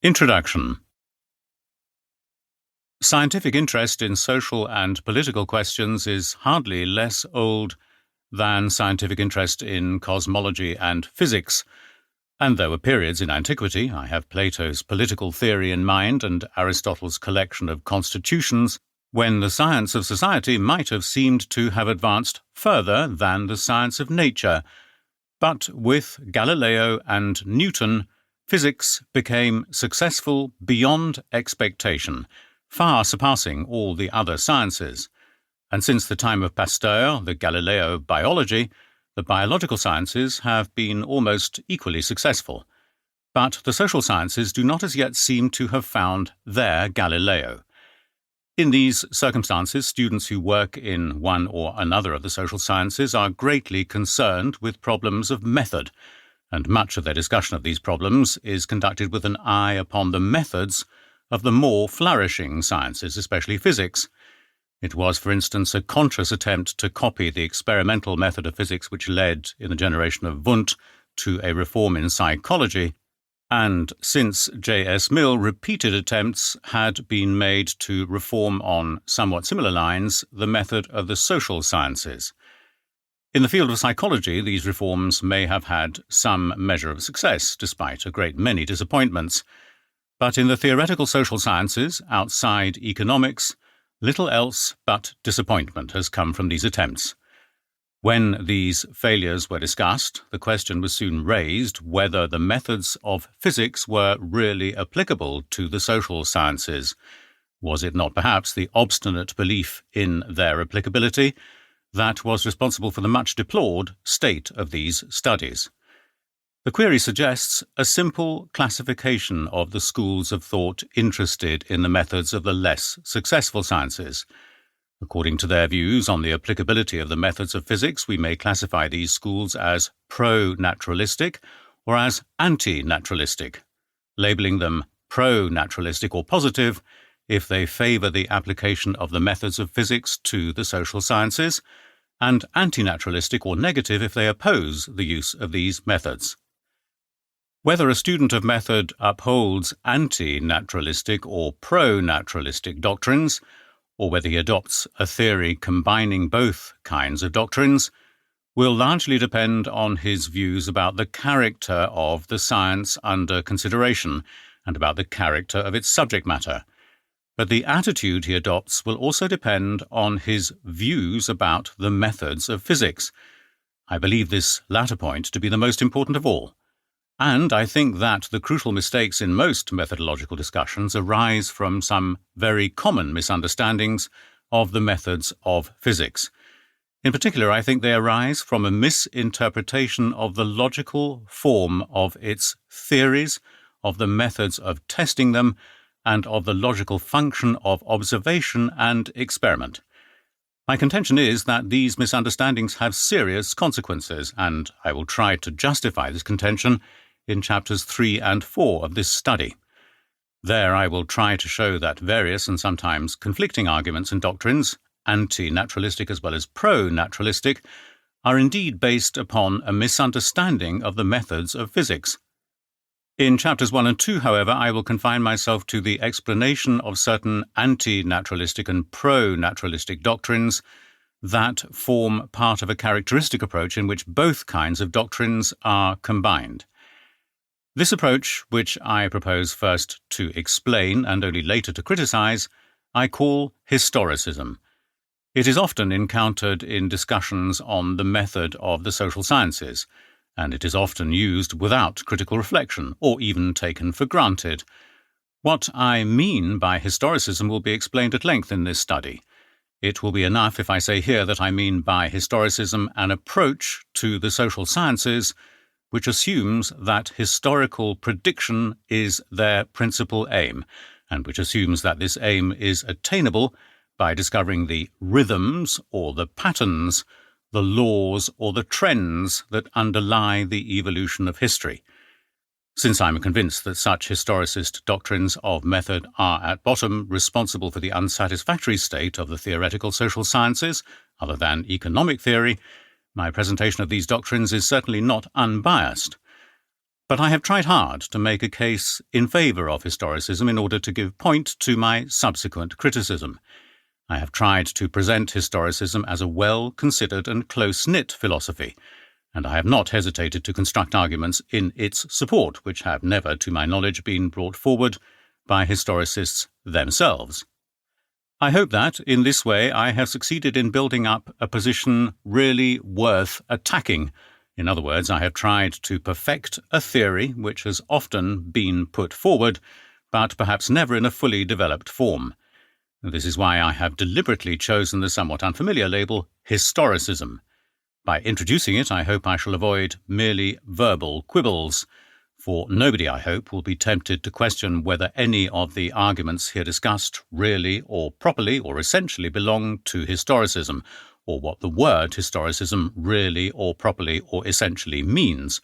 Introduction. Scientific interest in social and political questions is hardly less old than scientific interest in cosmology and physics, and there were periods in antiquity — I have Plato's political theory in mind and Aristotle's collection of constitutions — when the science of society might have seemed to have advanced further than the science of nature. But with Galileo and Newton, physics became successful beyond expectation, far surpassing all the other sciences. And since the time of Pasteur, the Galileo biology, the biological sciences have been almost equally successful. But the social sciences do not as yet seem to have found their Galileo. In these circumstances, students who work in one or another of the social sciences are greatly concerned with problems of method, and much of their discussion of these problems is conducted with an eye upon the methods of the more flourishing sciences, especially physics. It was, for instance, a conscious attempt to copy the experimental method of physics which led, in the generation of Wundt, to a reform in psychology, and since J.S. Mill, repeated attempts had been made to reform on somewhat similar lines the method of the social sciences. In the field of psychology, these reforms may have had some measure of success, despite a great many disappointments. But in the theoretical social sciences, outside economics, little else but disappointment has come from these attempts. When these failures were discussed, the question was soon raised whether the methods of physics were really applicable to the social sciences. Was it not perhaps the obstinate belief in their applicability that was responsible for the much deplored state of these studies? The query suggests a simple classification of the schools of thought interested in the methods of the less successful sciences. According to their views on the applicability of the methods of physics, we may classify these schools as pro-naturalistic or as anti-naturalistic, labeling them pro-naturalistic or positive if they favour the application of the methods of physics to the social sciences, and anti-naturalistic or negative if they oppose the use of these methods. Whether a student of method upholds anti-naturalistic or pro-naturalistic doctrines, or whether he adopts a theory combining both kinds of doctrines, will largely depend on his views about the character of the science under consideration and about the character of its subject matter. But the attitude he adopts will also depend on his views about the methods of physics. I believe this latter point to be the most important of all. And I think that the crucial mistakes in most methodological discussions arise from some very common misunderstandings of the methods of physics. In particular, I think they arise from a misinterpretation of the logical form of its theories, of the methods of testing them, and of the logical function of observation and experiment. My contention is that these misunderstandings have serious consequences, and I will try to justify this contention in chapters 3 and 4 of this study. There I will try to show that various and sometimes conflicting arguments and doctrines, anti-naturalistic as well as pro-naturalistic, are indeed based upon a misunderstanding of the methods of physics. In chapters 1 and 2, however, I will confine myself to the explanation of certain anti-naturalistic and pro-naturalistic doctrines that form part of a characteristic approach in which both kinds of doctrines are combined. This approach, which I propose first to explain and only later to criticize, I call Historicism. It is often encountered in discussions on the method of the social sciences, and it is often used without critical reflection, or even taken for granted. What I mean by historicism will be explained at length in this study. It will be enough if I say here that I mean by historicism an approach to the social sciences which assumes that historical prediction is their principal aim, and which assumes that this aim is attainable by discovering the rhythms or the patterns, the laws or the trends that underlie the evolution of history. Since I am convinced that such historicist doctrines of method are at bottom responsible for the unsatisfactory state of the theoretical social sciences, other than economic theory, my presentation of these doctrines is certainly not unbiased. But I have tried hard to make a case in favour of historicism in order to give point to my subsequent criticism. I have tried to present historicism as a well-considered and close-knit philosophy, and I have not hesitated to construct arguments in its support, which have never, to my knowledge, been brought forward by historicists themselves. I hope that, in this way, I have succeeded in building up a position really worth attacking. In other words, I have tried to perfect a theory which has often been put forward, but perhaps never in a fully developed form. This is why I have deliberately chosen the somewhat unfamiliar label Historicism. By introducing it, I hope I shall avoid merely verbal quibbles, for nobody, I hope, will be tempted to question whether any of the arguments here discussed really or properly or essentially belong to historicism, or what the word historicism really or properly or essentially means.